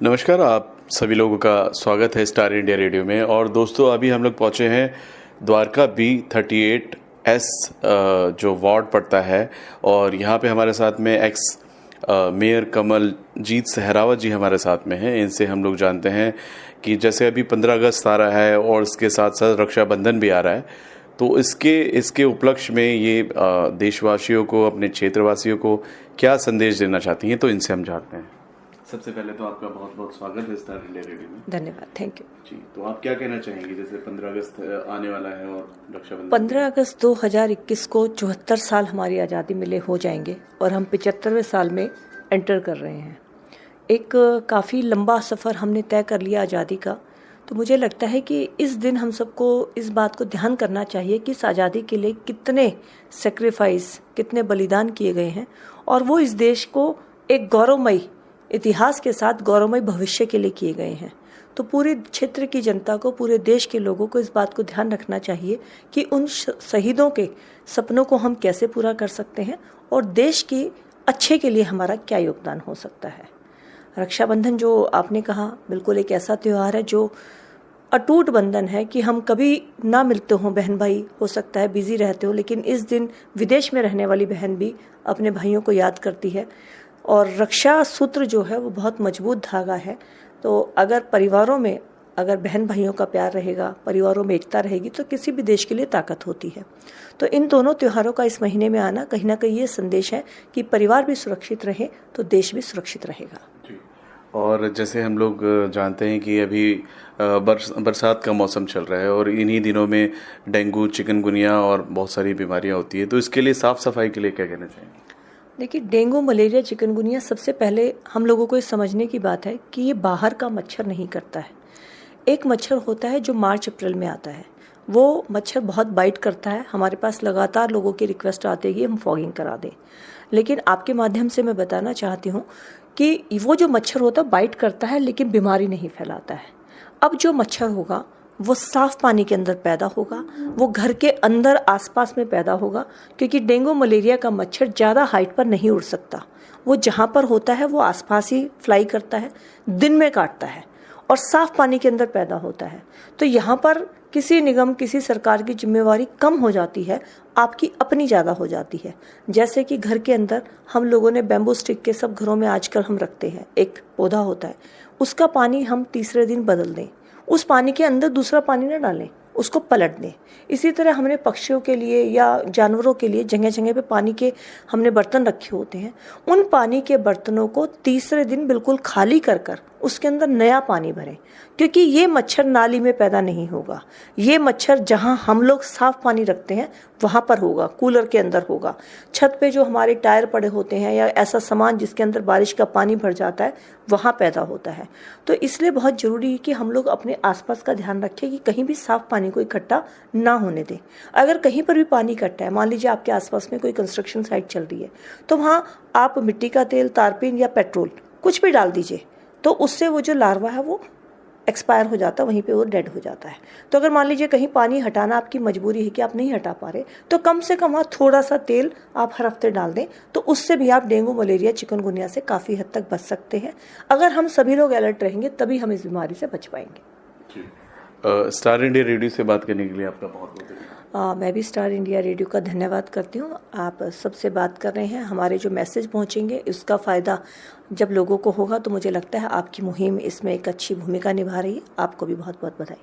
नमस्कार, आप सभी लोगों का स्वागत है स्टार इंडिया रेडियो में। और दोस्तों, अभी हम लोग पहुंचे हैं द्वारका B38S जो वार्ड पड़ता है, और यहाँ पे हमारे साथ में एक्स मेयर कमलजीत सहरावत जी हमारे साथ में हैं। इनसे हम लोग जानते हैं कि जैसे अभी 15 अगस्त आ रहा है और इसके साथ साथ रक्षाबंधन भी आ रहा है, तो इसके उपलक्ष्य में ये देशवासियों को, अपने क्षेत्रवासियों को क्या संदेश देना चाहती हैं, तो इनसे हम जानते हैं। सबसे पहले तो आपका बहुत बहुत स्वागत है स्टार इंडिया रेडियो में। धन्यवाद, थैंक यू जी। तो आप क्या कहना चाहेंगे, जैसे 15 अगस्त आने वाला है और रक्षाबंधन? 15 अगस्त 2021 को 74 साल हमारी आज़ादी मिले हो जाएंगे और हम 75वें साल में एंटर कर रहे हैं। एक काफ़ी लंबा सफ़र हमने तय कर लिया आज़ादी का। तो मुझे लगता है कि इस दिन हम सबको इस बात को ध्यान करना चाहिए कि इस आज़ादी के लिए कितने सेक्रीफाइस, कितने बलिदान किए गए हैं, और वो इस देश को एक गौरवमयी इतिहास के साथ गौरवमय भविष्य के लिए किए गए हैं। तो पूरे क्षेत्र की जनता को, पूरे देश के लोगों को इस बात को ध्यान रखना चाहिए कि उन शहीदों के सपनों को हम कैसे पूरा कर सकते हैं और देश के अच्छे के लिए हमारा क्या योगदान हो सकता है। रक्षाबंधन जो आपने कहा, बिल्कुल एक ऐसा त्यौहार है जो अटूट बंधन है कि हम कभी ना मिलते हों, बहन भाई हो सकता है बिजी रहते हो, लेकिन इस दिन विदेश में रहने वाली बहन भी अपने भाइयों को याद करती है। और रक्षा सूत्र जो है वो बहुत मजबूत धागा है। तो अगर परिवारों में अगर बहन भाइयों का प्यार रहेगा, परिवारों में एकता रहेगी, तो किसी भी देश के लिए ताकत होती है। तो इन दोनों त्योहारों का इस महीने में आना कहीं ना कहीं ये संदेश है कि परिवार भी सुरक्षित रहे तो देश भी सुरक्षित रहेगा। और जैसे हम लोग जानते हैं कि अभी बरसात का मौसम चल रहा है और इन्हीं दिनों में डेंगू, चिकनगुनिया और बहुत सारी बीमारियां होती है, तो इसके लिए साफ सफाई के लिए क्या कहना चाहिए? देखिए, डेंगू, मलेरिया, चिकनगुनिया, सबसे पहले हम लोगों को ये समझने की बात है कि ये बाहर का मच्छर नहीं करता है। एक मच्छर होता है जो मार्च अप्रैल में आता है, वो मच्छर बहुत बाइट करता है। हमारे पास लगातार लोगों की रिक्वेस्ट आती है कि हम फॉगिंग करा दें, लेकिन आपके माध्यम से मैं बताना चाहती हूँ कि वो जो मच्छर होता है बाइट करता है लेकिन बीमारी नहीं फैलाता है। अब जो मच्छर होगा वो साफ पानी के अंदर पैदा होगा, वो घर के अंदर आसपास में पैदा होगा, क्योंकि डेंगू मलेरिया का मच्छर ज़्यादा हाइट पर नहीं उड़ सकता। वो जहाँ पर होता है वो आसपास ही फ्लाई करता है, दिन में काटता है और साफ पानी के अंदर पैदा होता है। तो यहाँ पर किसी निगम, किसी सरकार की जिम्मेवारी कम हो जाती है, आपकी अपनी ज़्यादा हो जाती है। जैसे कि घर के अंदर हम लोगों ने बैम्बू स्टिक के, सब घरों में आजकल हम रखते हैं, एक पौधा होता है, उसका पानी हम तीसरे दिन बदल दें, उस पानी के अंदर दूसरा पानी न डालें, उसको पलट दें। इसी तरह हमने पक्षियों के लिए या जानवरों के लिए जगह जगह पे पानी के हमने बर्तन रखे होते हैं। उन पानी के बर्तनों को तीसरे दिन बिल्कुल खाली कर कर उसके अंदर नया पानी भरें, क्योंकि ये मच्छर नाली में पैदा नहीं होगा। ये मच्छर जहाँ हम लोग साफ पानी रखते हैं वहाँ पर होगा, कूलर के अंदर होगा, छत पे जो हमारे टायर पड़े होते हैं या ऐसा सामान जिसके अंदर बारिश का पानी भर जाता है वहाँ पैदा होता है। तो इसलिए बहुत ज़रूरी है कि हम लोग अपने आसपास का ध्यान रखें कि कहीं भी साफ पानी को इकट्ठा ना होने दें। अगर कहीं पर भी पानी इकट्ठा है, मान लीजिए आपके आसपास में कोई कंस्ट्रक्शन साइट चल रही है, तो वहाँ आप मिट्टी का तेल, तारपीन या पेट्रोल कुछ भी डाल दीजिए, तो उससे वो जो लार्वा है वो एक्सपायर हो जाता है, वहीं पे वो डेड हो जाता है। तो अगर मान लीजिए कहीं पानी हटाना आपकी मजबूरी है कि आप नहीं हटा पा रहे, तो कम से कम वहाँ थोड़ा सा तेल आप हर हफ्ते डाल दें, तो उससे भी आप डेंगू, मलेरिया, चिकनगुनिया से काफ़ी हद तक बच सकते हैं। अगर हम सभी लोग अलर्ट रहेंगे तभी हम इस बीमारी से बच पाएंगे। स्टार इंडिया रेडियो से बात करने के लिए आपका बहुत बहुत धन्यवाद। मैं भी स्टार इंडिया रेडियो का धन्यवाद करती हूँ। आप सबसे बात कर रहे हैं, हमारे जो मैसेज पहुँचेंगे उसका फ़ायदा जब लोगों को होगा, तो मुझे लगता है आपकी मुहिम इसमें एक अच्छी भूमिका निभा रही है। आपको भी बहुत बहुत बधाई।